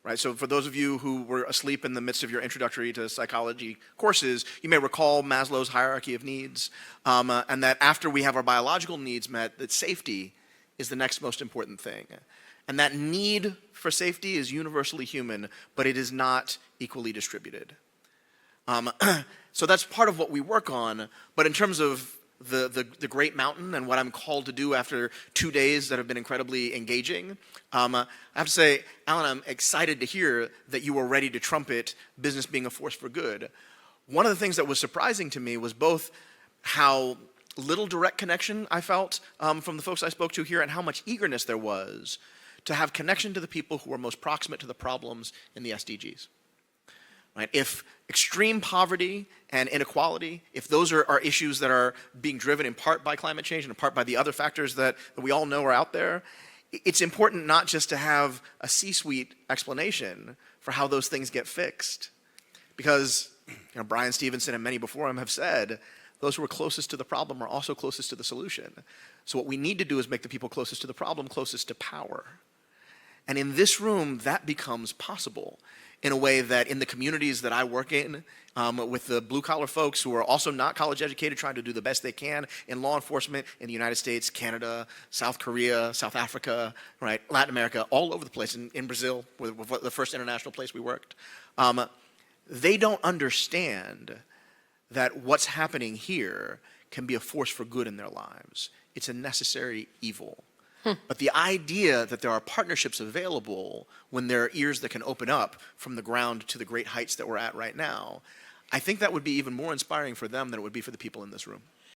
right? So for those of you who were asleep in the midst of your introductory to psychology courses, you may recall Maslow's hierarchy of needs, and that after we have our biological needs met, that safety is the next most important thing. And that need for safety is universally human, but it is not equally distributed. So that's part of what we work on, but in terms of the great mountain and what I'm called to do after 2 days that have been incredibly engaging, I have to say, Alan, I'm excited to hear that you were ready to trumpet business being a force for good. One of the things that was surprising to me was both how little direct connection I felt from the folks I spoke to here and how much eagerness there was to have connection to the people who are most proximate to the problems in the SDGs. Right? If extreme poverty and inequality, if those are issues that are being driven in part by climate change and in part by the other factors that we all know are out there, it's important not just to have a C-suite explanation for how those things get fixed. Because Brian Stevenson and many before him have said, those who are closest to the problem are also closest to the solution. So what we need to do is make the people closest to the problem closest to power. And in this room, that becomes possible in a way that in the communities that I work in, with the blue-collar folks who are also not college-educated, trying to do the best they can in law enforcement in the United States, Canada, South Korea, South Africa, right, Latin America, all over the place, in Brazil, with the first international place we worked, they don't understand that what's happening here can be a force for good in their lives. It's a necessary evil. But the idea that there are partnerships available when there are ears that can open up from the ground to the great heights that we're at right now, I think that would be even more inspiring for them than it would be for the people in this room.